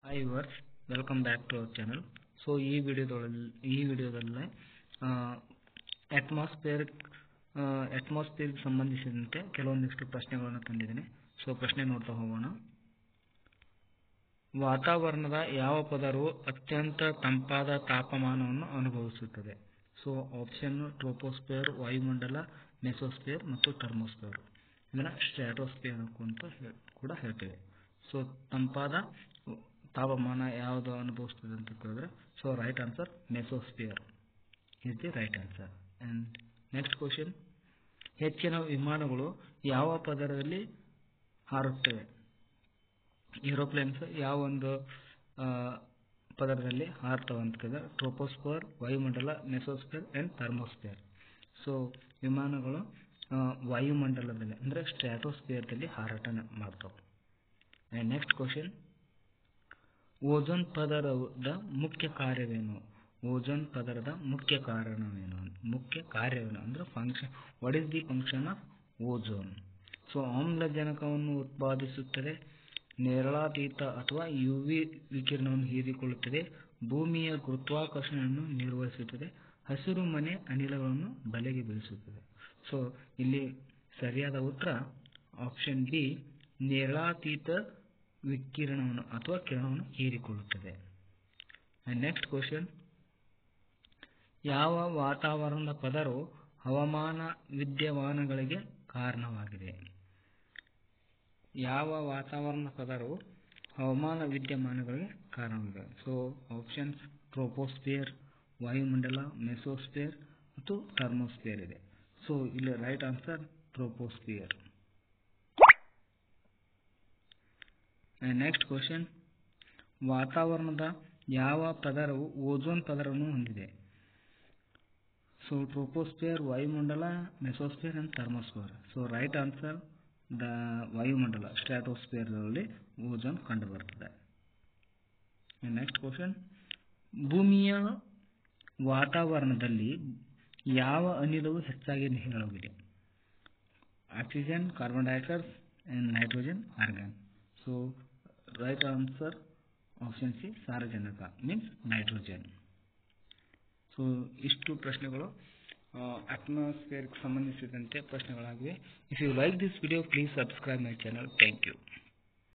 Hi viewers, welcome back to our channel. So ಈ ವಿಡಿಯೋದಲ್ಲಿ ಅಟ್ಮಾಸ್ಫಿಯರ್ಗೆ ಸಂಬಂಧಿಸಿದಂತೆ ಕೆಲವೊಂದಿಷ್ಟು ಪ್ರಶ್ನೆಗಳನ್ನು ತಂದಿದ್ದೇನೆ. ಸೊ ಪ್ರಶ್ನೆ ನೋಡ್ತಾ ಹೋಗೋಣ. ವಾತಾವರಣದ ಯಾವ ಪದರವು ಅತ್ಯಂತ ತಂಪಾದ ತಾಪಮಾನವನ್ನು ಅನುಭವಿಸುತ್ತದೆ? ಸೊ ಆಪ್ಷನ್ ಟ್ರೋಪೋಸ್ಫಿಯರ್, ವಾಯುಮಂಡಲ, ಮೆಸೋಸ್ಫಿಯರ್ ಮತ್ತು ಥರ್ಮೋಸ್ಫಿಯರ್. ಇದನ್ನು ಸ್ಟ್ರಾಟೋಸ್ಫಿಯರ್ ಅಂತ ಕೂಡ ಹೇಳ್ತೇವೆ. ಸೊ ತಂಪಾದ ತಾಪಮಾನ ಯಾವುದು ಅನುಭವಿಸ್ತದೆ ಅಂತ ಕೇಳಿದ್ರೆ, so right answer mesosphere is the right answer. And next question, ಹೆಚ್ಚಿನ ವಿಮಾನಗಳು ಯಾವ ಪದರದಲ್ಲಿ ಹಾರುತ್ತವೆ? ಏರೋಪ್ಲೇನ್ಸ್ ಯಾವ ಒಂದು ಪದರದಲ್ಲಿ ಹಾರ್ತವೆ ಅಂತ ಕೇಳಿದ್ರೆ, ಟ್ರೋಪೋಸ್ಫಿಯರ್, ವಾಯುಮಂಡಲ, ಮೆಸೋಸ್ಫಿಯರ್ ಆ್ಯಂಡ್ ಥರ್ಮೋಸ್ಫಿಯರ್. ಸೊ ವಿಮಾನಗಳು ವಾಯುಮಂಡಲದಲ್ಲಿ ಅಂದರೆ ಸ್ಟ್ರಾಟೋಸ್ಫಿಯರ್ದಲ್ಲಿ ಹಾರಾಟ ಮಾಡ್ತವೆ. ಆ್ಯಂಡ್ ನೆಕ್ಸ್ಟ್ ಕ್ವಶನ್, ಓಝೋನ್ ಪದರದ ಮುಖ್ಯ ಕಾರ್ಯವೇನು? ಓಝೋನ್ ಪದರದ ಮುಖ್ಯ ಕಾರ್ಯವೇನು ಅಂದರೆ function. What is the function of ozone? So ಆಮ್ಲಜನಕವನ್ನು ಉತ್ಪಾದಿಸುತ್ತದೆ, ನೇರಳಾತೀತ ಅಥವಾ ಯುವಿ ವಿಕಿರಣವನ್ನು ಹೀರಿಕೊಳ್ಳುತ್ತದೆ, ಭೂಮಿಯ ಗುರುತ್ವಾಕರ್ಷಣೆಯನ್ನು ನಿರ್ವಹಿಸುತ್ತದೆ, ಹಸಿರು ಮನೆ ಅನಿಲಗಳನ್ನು ಬಲೆಗೆ ಬೀಳಿಸುತ್ತದೆ. ಸೊ ಇಲ್ಲಿ ಸರಿಯಾದ ಉತ್ತರ ಆಪ್ಷನ್ ಬಿ, ನೇರಳಾತೀತ ವಿಕಿರಣವನ್ನು ಅಥವಾ ಕಿರಣವನ್ನು ಹೀರಿಕೊಳ್ಳುತ್ತದೆ. ನೆಕ್ಸ್ಟ್ ಕ್ವಶನ್, ಯಾವ ವಾತಾವರಣದ ಪದರವು ಹವಾಮಾನ ವಿದ್ಯಮಾನಗಳಿಗೆ ಕಾರಣವಾಗಿದೆ? ಯಾವ ವಾತಾವರಣದ ಪದರವು ಹವಾಮಾನ ವಿದ್ಯಮಾನಗಳಿಗೆ ಕಾರಣವಾಗಿದೆ? ಸೊ ಆಪ್ಷನ್ಸ್ ಟ್ರೋಪೋಸ್ಫಿಯರ್, ವಾಯುಮಂಡಲ, ಮೆಸೋಸ್ಫಿಯರ್ ಮತ್ತು ಥರ್ಮೋಸ್ಫಿಯರ್ ಇದೆ. ಸೊ ಇಲ್ಲಿ right answer troposphere. Next question, ವಾತಾವರಣದ ಯಾವ ಪದರವು ಓಝೋನ್ ಪದರವನ್ನು ಹೊಂದಿದೆ? ಸೊ ಟ್ರೋಪೋಸ್ಫಿಯರ್, ವಾಯುಮಂಡಲ, mesosphere and thermosphere. So right answer the ವಾಯುಮಂಡಲ, ಸ್ಟ್ರಾಟೋಸ್ಫಿಯರ್ನಲ್ಲಿ ಓಝೋನ್ ಕಂಡುಬರುತ್ತದೆ. ನೆಕ್ಸ್ಟ್ ಕ್ವಶನ್, ಭೂಮಿಯ ವಾತಾವರಣದಲ್ಲಿ ಯಾವ ಅನಿಲವು ಹೆಚ್ಚಾಗಿ ಹೇರಳವಾಗಿದೆ? Oxygen, carbon dioxide and nitrogen, argon. So right answer option C, ಸಾರಜನಕ ಮೀನ್ಸ್ ನೈಟ್ರೋಜನ್. ಸೊ ಇಷ್ಟು ಪ್ರಶ್ನೆಗಳು ಅಟ್ಮಾಸ್ಫಿಯರ್ಗೆ ಸಂಬಂಧಿಸಿದಂತೆ ಪ್ರಶ್ನೆಗಳಾಗಿವೆ. If you like this video, please subscribe my channel. Thank you.